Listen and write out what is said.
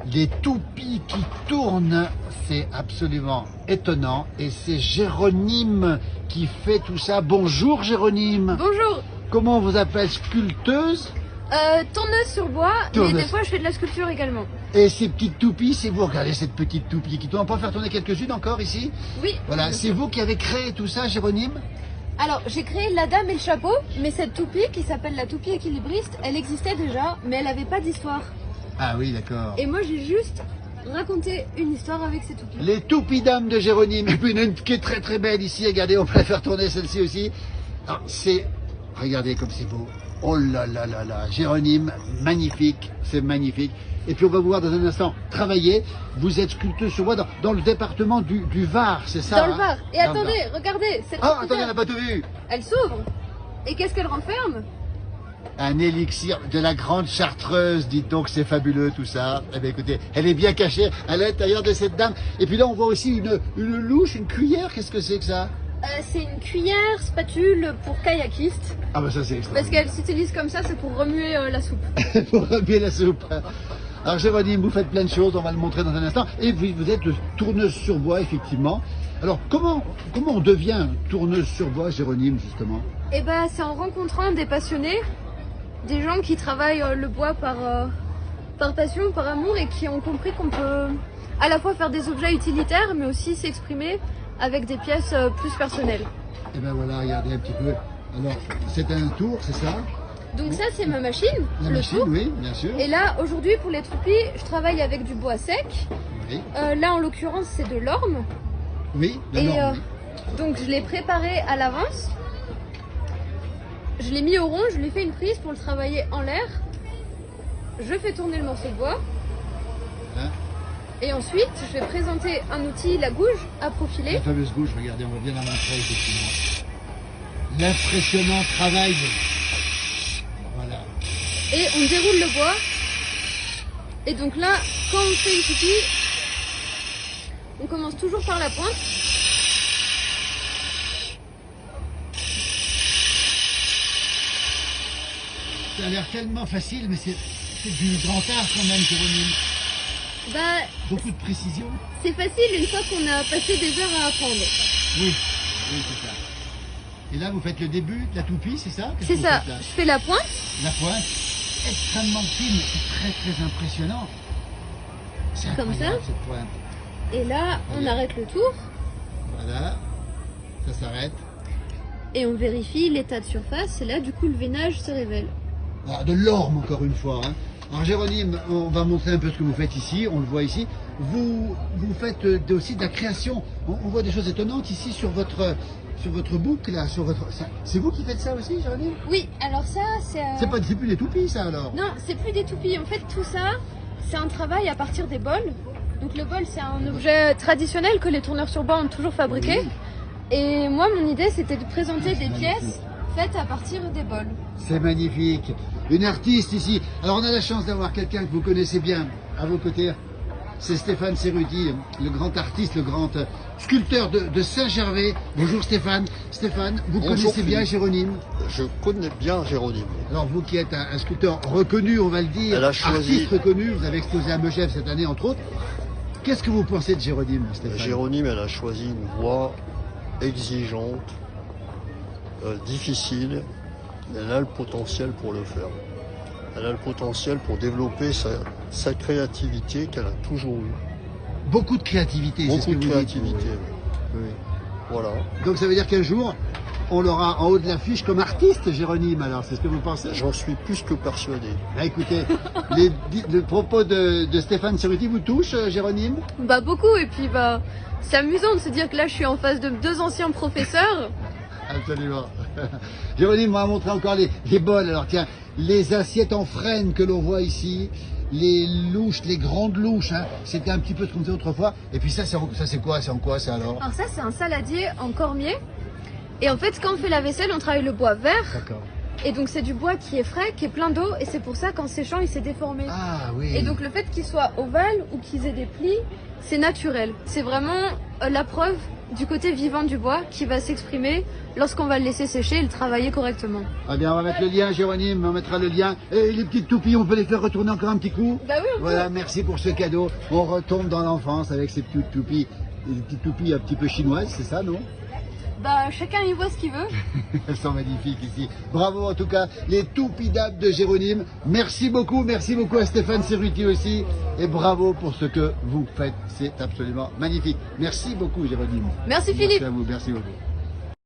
des toupies qui tournent, c'est absolument étonnant. Et c'est Jérôme qui fait tout ça. Bonjour Jérôme. Bonjour. Comment on vous appelle? Sculpteuse? Tourneuse sur bois, Tourneuse. mais des fois je fais de la sculpture également. Et ces petites toupies, c'est vous, regardez cette petite toupie qui tourne. On peut en faire tourner quelques-unes encore ici? Oui. Voilà, c'est vous qui avez créé tout ça, Jérôme? Alors j'ai créé la dame et le chapeau, mais cette toupie qui s'appelle la toupie équilibriste, elle existait déjà, mais elle n'avait pas d'histoire. Ah oui, d'accord. Et moi j'ai juste raconté une histoire avec ces toupies. Les toupies dames de Jérôme. Et puis une qui est très très belle ici. Regardez, on peut la faire tourner celle-ci aussi. Alors, c'est... Regardez comme c'est beau. Oh là là là là. Jérôme, magnifique. C'est magnifique. Et puis on va vous voir dans un instant travailler. Vous êtes sculpteuse sur bois dans le département du Var, c'est ça? Dans le Var. Et Dans le attendez, Var. regardez, cette Ah, toupie attendez, on n'a pas tout vu. elle s'ouvre. Et qu'est-ce qu'elle renferme? Un élixir de la grande chartreuse, dites donc, c'est fabuleux tout ça. Eh bien écoutez, elle est bien cachée à l'intérieur de cette dame. Et puis là, on voit aussi une louche, une cuillère. Qu'est-ce que c'est que ça? C'est une cuillère spatule pour kayakiste. Ah bah ça c'est Parce extraordinaire. qu'elle s'utilise comme ça, c'est pour remuer la soupe. Pour remuer la soupe. Alors Jérôme, vous faites plein de choses, on va le montrer dans un instant. Et vous êtes tourneuse sur bois, effectivement. Alors comment on devient tourneuse sur bois, Jérôme, justement? Et ben c'est en rencontrant des passionnés, des gens qui travaillent le bois par passion, par amour et qui ont compris qu'on peut à la fois faire des objets utilitaires mais aussi s'exprimer avec des pièces plus personnelles. Et ben voilà, regardez un petit peu. Alors, c'est un tour, c'est ça? Donc ça c'est ma machine, La le machine, tour. oui, bien sûr. Et là aujourd'hui pour les toupies, je travaille avec du bois sec. Oui, Là en l'occurrence c'est de l'orme. oui, de Et l'orme. donc je l'ai préparé à l'avance. Je l'ai mis au rond, je lui ai fait une prise pour le travailler en l'air. Je fais tourner le morceau de bois. Hein? Et ensuite, je vais présenter un outil, la gouge, à La profiler. fameuse gouge, regardez, on va bien la montrer, effectivement. L'impressionnant travail. Voilà. Et on déroule le bois. Et donc là, quand on fait une toupie, on commence toujours par la pointe. Ça a l'air tellement facile, mais c'est du grand art quand même, Jérôme. Bah, Beaucoup de précision. c'est facile une fois qu'on a passé des heures à apprendre. Oui, oui, c'est ça. Et là, vous faites le début de la toupie, c'est ça? Qu'est-ce C'est que vous ça, faites là? je fais la pointe. La pointe, extrêmement fine, c'est très très impressionnant. C'est Comme incroyable, ça. cette pointe. Et là, on arrête le tour. Voilà, ça s'arrête. Et on vérifie l'état de surface. Et là, du coup, le veinage se révèle. Ah, de l'orme encore une fois. Hein. Alors Jérôme, on va montrer un peu ce que vous faites ici, on le voit ici. Vous faites aussi de la création. On voit des choses étonnantes ici sur votre boucle là, sur votre. C'est vous qui faites ça aussi, Jérôme? Oui, alors ça, c'est... C'est plus des toupies ça alors? Non, c'est plus des toupies. En fait, tout ça, c'est un travail à partir des bols. Donc le bol, c'est un objet traditionnel que les tourneurs sur bois ont toujours fabriqué. Oui. Et moi, mon idée, c'était de présenter C'est des magnifique. pièces faites à partir des bols. C'est magnifique. Une artiste ici. Alors on a la chance d'avoir quelqu'un que vous connaissez bien à vos côtés. C'est Stéphane Cerruti, le grand artiste, le grand sculpteur de Saint-Gervais. Bonjour Stéphane. Stéphane, vous Bonjour, connaissez bien Philippe. Jérôme? Je connais bien Jérôme. Alors vous qui êtes un sculpteur reconnu, on va le dire, Elle a choisi- artiste reconnu, vous avez exposé à Megève cette année entre autres. Qu'est-ce que vous pensez de Jérôme, Stéphane? Jérôme, elle a choisi une voie exigeante, difficile. Elle a le potentiel pour le faire. Elle a le potentiel pour développer sa créativité qu'elle a toujours eue. Beaucoup de créativité, c'est ce que Beaucoup de vous créativité. dites. Oui. Oui. Voilà. Donc ça veut dire qu'un jour, on l'aura en haut de l'affiche comme artiste, Jérôme, alors c'est ce que vous pensez? J'en suis plus que persuadé. Bah, écoutez, le propos de Stéphane Cerruti vous touche, Jérôme? Bah beaucoup. Et puis, bah, c'est amusant de se dire que là, je suis en face de deux anciens professeurs. Absolument. Jérôme m'a montré encore les bols. Alors tiens, les assiettes en frêne que l'on voit ici, les louches, les grandes louches, hein, c'était un petit peu ce qu'on faisait autrefois. Et puis ça c'est quoi? C'est en quoi ça alors? Alors ça, c'est un saladier en cormier. Et en fait, quand on fait la vaisselle, on travaille le bois vert. D'accord. Et donc c'est du bois qui est frais, qui est plein d'eau, et c'est pour ça qu'en séchant il s'est déformé. Ah oui. Et donc le fait qu'ils soient ovales ou qu'ils aient des plis, c'est naturel. C'est vraiment la preuve du côté vivant du bois qui va s'exprimer lorsqu'on va le laisser sécher et le travailler correctement. Ah bien, on va mettre le lien, Jérôme, on mettra le lien. Et les petites toupies, on peut les faire retourner encore un petit coup? Bah oui, on peut. Voilà, merci pour ce cadeau. On retombe dans l'enfance avec ces petites toupies. Des petites toupies un petit peu chinoises, c'est ça, non? Bah chacun y voit ce qu'il veut. Elles sont magnifiques ici. Bravo en tout cas, les toupidables de Jérôme. Merci beaucoup à Stéphane Cerruti aussi. Et bravo pour ce que vous faites, c'est absolument magnifique. Merci beaucoup Jérôme. Merci Philippe. Merci à vous, merci beaucoup.